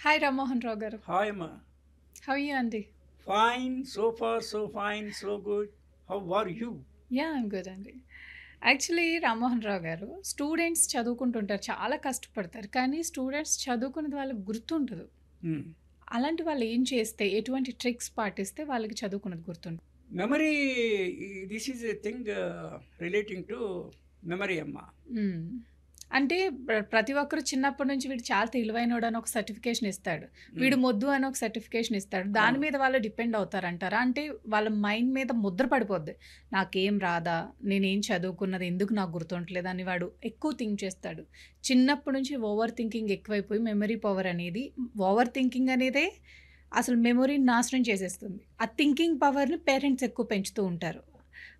Hi Rammohan Rao గారు. Hi, Ma. How you అండి? Fine, so far, so fine, so good. How are you? I'm good అండి. Actually Rammohan Rao గారు, students చదువుకుంటుంటారు, చాలా కష్టపడతారు, కానీ స్టూడెంట్స్ చదువుకున్నది వాళ్ళకి గుర్తుండదు. Hmm. అలాంటి వాళ్ళు ఏం చేస్తే, ఎటువంటి ట్రిక్స్ పాటిస్తే వాళ్ళకి చదువుకున్నది గుర్తుంటుంది? Memory, this is a thing relating to memory, Amma. అంటే ప్రతి ఒక్కరు చిన్నప్పటి నుంచి వీడు చాలా తెలివైనోడు అని ఒక సర్టిఫికేషన్ ఇస్తాడు, వీడు మొద్దు అని ఒక సర్టిఫికేషన్ ఇస్తాడు. దాని మీద వాళ్ళు డిపెండ్ అవుతారంటారా? అంటే వాళ్ళ మైండ్ మీద ముద్ర పడిపోద్ది, నాకేం రాదా, నేనేం చదువుకున్నది ఎందుకు నాకు గుర్తుండలేదు అని వాడు ఎక్కువ థింక్ చేస్తాడు. చిన్నప్పటి నుంచి ఓవర్ థింకింగ్ ఎక్కువైపోయి మెమరీ పవర్ అనేది, ఓవర్ థింకింగ్ అనేదే అసలు మెమొరీని నాశనం చేసేస్తుంది. ఆ థింకింగ్ పవర్ని పేరెంట్స్ ఎక్కువ పెంచుతూ ఉంటారు.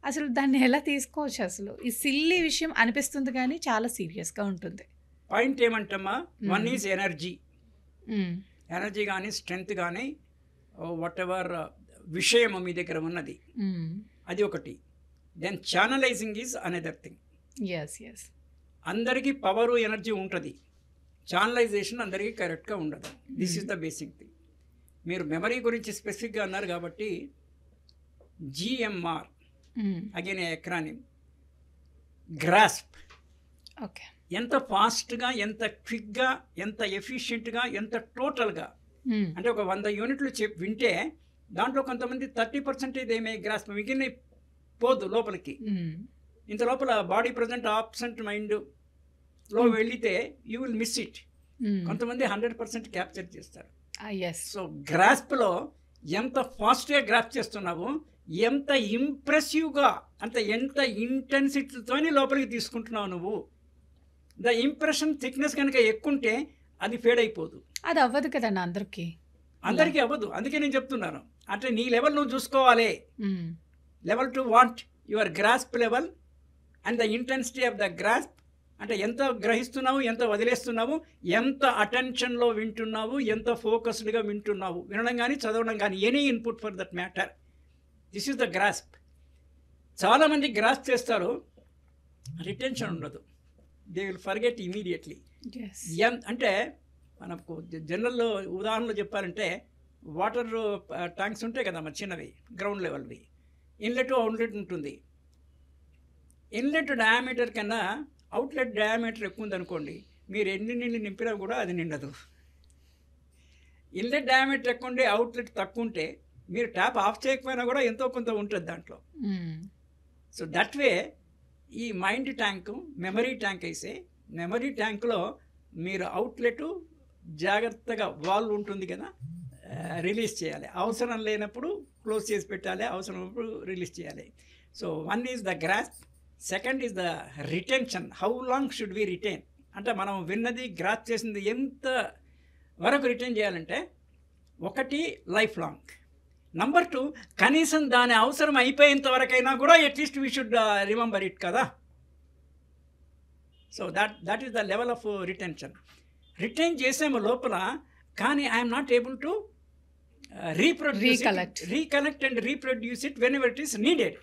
అసలు దాన్ని ఎలా తీసుకోవచ్చు? అసలు ఈ సిల్లీ విషయం అనిపిస్తుంది కానీ చాలా సీరియస్గా ఉంటుంది. పాయింట్ ఏమంటమ్మా, వన్ ఈజ్ ఎనర్జీ. ఎనర్జీ కానీ స్ట్రెంగ్త్ కానీ వాట్ ఎవర్ విషయం మీ దగ్గర ఉన్నది అది ఒకటి. Then channelizing is another thing. Yes. అందరికీ పవరు ఎనర్జీ ఉంటుంది, ఛానలైజేషన్ అందరికీ కరెక్ట్గా ఉండదు. This is the basic thing. మీరు మెమరీ గురించి స్పెసిఫిక్గా అన్నారు కాబట్టి GMR, again acronym, grasp. Okay. ఎంత ఫాస్ట్గా, ఎంత క్విక్గా, ఎంత ఎఫిషియెంట్గా, ఎంత టోటల్గా. అంటే ఒక 100 యూనిట్లు వింటే దాంట్లో కొంతమంది 30% ఏమే గ్రాస్ప్, మిగిలిన పోదు లోపలికి. ఇంత లోపల బాడీ ప్రజెంట్ ఆబ్సెంట్ మైండ్లో వెళితే యూ విల్ మిస్ ఇట్. కొంతమంది 100% క్యాప్చర్ చేస్తారు. సో గ్రాస్ప్లో ఎంత ఫాస్ట్గా గ్రాస్ప్ చేస్తున్నావు, ఎంత ఇంప్రెసివ్గా, అంటే ఎంత ఇంటెన్సిటీతోని లోపలికి తీసుకుంటున్నావు నువ్వు. ద ఇంప్రెషన్ థిక్నెస్ కనుక ఎక్కుంటే అది ఫేడ్ అయిపోదు. అది అవ్వదు కదండి అందరికీ అవ్వదు. అందుకే నేను చెప్తున్నాను, అంటే నీ లెవెల్ నువ్వు చూసుకోవాలి. Level to what your grasp level and the intensity of the grasp. అంటే ఎంత గ్రహిస్తున్నావు, ఎంత వదిలేస్తున్నావు, ఎంత అటెన్షన్లో వింటున్నావు, ఎంత ఫోకస్డ్గా వింటున్నావు. వినడం కానీ చదవడం కానీ, any input for that matter. This is the grasp. చాలామంది గ్రాస్ప్ చేస్తారు, రిటెన్షన్ ఉండదు. They will forget immediately. అంటే మనకు జనరల్లో ఉదాహరణలో చెప్పాలంటే వాటర్ ట్యాంక్స్ ఉంటాయి కదా మన చిన్నవి, గ్రౌండ్ లెవెల్వి. ఇన్లెట్ అవుట్లెట్ ఉంటుంది. ఇన్లెట్ డయామీటర్ కన్నా అవుట్లెట్ డయామీటర్ ఎక్కువ ఉందనుకోండి, మీరు ఎన్ని నీళ్ళు నింపినా కూడా అది నిండదు. ఇన్లెట్ డయామీటర్ ఎక్కువ ఉంటే అవుట్లెట్ తక్కువ ఉంటే మీరు ట్యాప్ ఆఫ్ చేయకపోయినా కూడా ఎంతో కొంత ఉంటుంది దాంట్లో. సో దట్ వే ఈ మైండ్ ట్యాంకు మెమరీ ట్యాంక్ అయితే, మెమరీ ట్యాంక్లో మీరు అవుట్లెట్ జాగ్రత్తగా వాల్వ్ ఉంటుంది కదా, రిలీజ్ చేయాలి. అవసరం లేనప్పుడు క్లోజ్ చేసి పెట్టాలి, అవసరం ఉన్నప్పుడు రిలీజ్ చేయాలి. So one is the grasp, second is the retention. How long should we retain, అంటే మనం విన్నది గ్రాస్ప్ చేసింది ఎంత వరకు రిటైన్ చేయాలంటే, ఒకటి లైఫ్ లాంగ్. నంబర్ 2, కనీసం దాని అవసరం అయిపోయేంత వరకైనా కూడా at least we should remember it కదా. So that is the level of retention. Retain చేసాము లోపల, కానీ I'm not able to recollect and reproduce it whenever it is needed.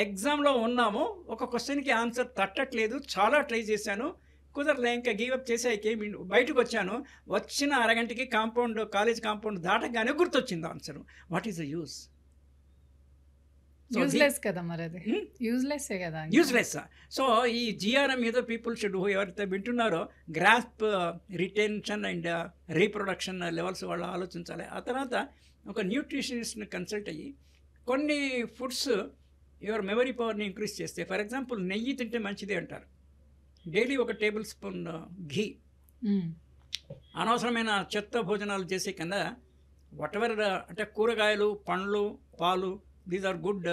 ఎగ్జామ్లో ఉన్నాము, ఒక క్వశ్చన్కి ఆన్సర్ తట్టట్లేదు, చాలా ట్రై చేశాను, కుదరలే, ఇంకా గివప్ చేసి బయటకు వచ్చాను. వచ్చిన అరగంటకి కాలేజ్ కాంపౌండ్ దాటగానే గుర్తొచ్చింది answer. What is the use? Useless కదా మరి అది. యూజ్లెస్సే కదా. యూజ్లెస్. సో ఈ GRM ఏదో పీపుల్ షుడ్, ఎవరైతే వింటున్నారో, grasp, retention and reproduction levels వాళ్ళు ఆలోచించాలి. ఆ తర్వాత ఒక న్యూట్రిషనిస్ట్ని కన్సల్ట్ అయ్యి కొన్ని ఫుడ్స్ యువర్ మెమరీ పవర్ని ఇంక్రీజ్ చేస్తే, ఫర్ ఎగ్జాంపుల్ నెయ్యి తింటే మంచిది అంటారు. Daily 1 tablespoon ghee. అనవసరమైన చెత్త భోజనాలు చేసే కన్నా వాట్ ఎవర్, అంటే కూరగాయలు, పండ్లు, పాలు, these are good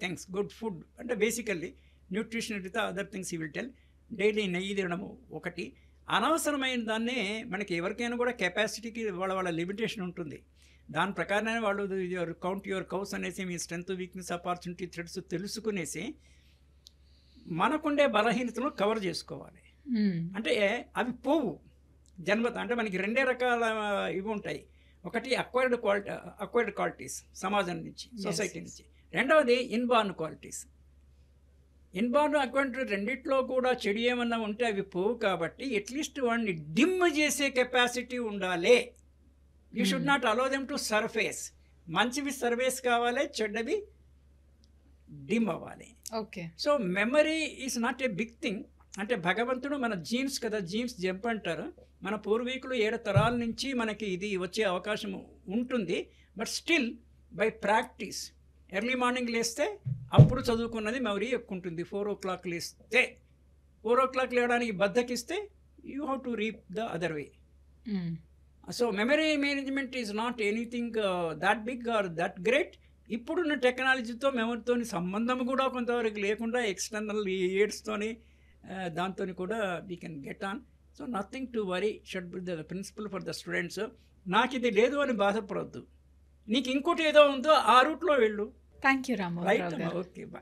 things, good food. అంటే basically nutrition with other things you will tell. Daily నెయ్యి తినడము ఒకటి. అనవసరమైన దాన్ని, మనకి ఎవరికైనా కూడా కెపాసిటీకి వాళ్ళ లిమిటేషన్ ఉంటుంది. దాని ప్రకారమే వాళ్ళు కౌంట్ యువర్ కౌస్ అనేసి, మీ స్ట్రెంత్, వీక్నెస్, ఆపర్చునిటీ, థ్రెడ్స్ తెలుసుకునేసి మనకుండే బలహీనతను కవర్ చేసుకోవాలి. అంటే అవి పోవు జన్మత. అంటే మనకి 2 రకాల ఇవి ఉంటాయి. ఒకటి అక్వైర్డ్ క్వాలిటీస్, సమాజం నుంచి, సొసైటీ నుంచి. రెండవది ఇన్బార్న్ క్వాలిటీస్. ఇన్బార్న్ అక్వైర్డ్ రెండిట్లో కూడా చెడు ఏమన్నా ఉంటే అవి పోవు కాబట్టి అట్లీస్ట్ వాడిని డిమ్ చేసే కెపాసిటీ ఉండాలి. You should not allow them to surface. మంచివి సర్ఫేస్ కావాలి, చెడ్డవి డిమ్ అవ్వాలి. Okay. So memory is not a big thing. అంటే భగవంతుడు మన జీన్స్ కదా, జీన్స్ జంప్ అంటారు. మన పూర్వీకులు 7 తరాల నుంచి మనకి ఇది వచ్చే అవకాశం ఉంటుంది. But still by practice early morning లేస్తే అప్పుడు చదువుకున్నది మెమరీ ఎక్కువ ఉంటుంది. 4 o'clock లేస్తే 4 o'clock లేవడానికి బద్దకిస్తే you have to reap the other way. So memory management is not anything that big or that great. ఇప్పుడున్న టెక్నాలజీతో మెమరీతో సంబంధం కూడా కొంతవరకు లేకుండా ఎక్స్టర్నల్ ఎయిడ్స్తోని దాంతో కూడా we can get on. So nothing to worry should be the principle for the students. నాకు ఇది లేదు అని బాధపడవద్దు. నీకు ఇంకోటి ఏదో ఉందో ఆ రూట్లో వెళ్ళు. Thank you Ramarao right. గారు. Okay, bye.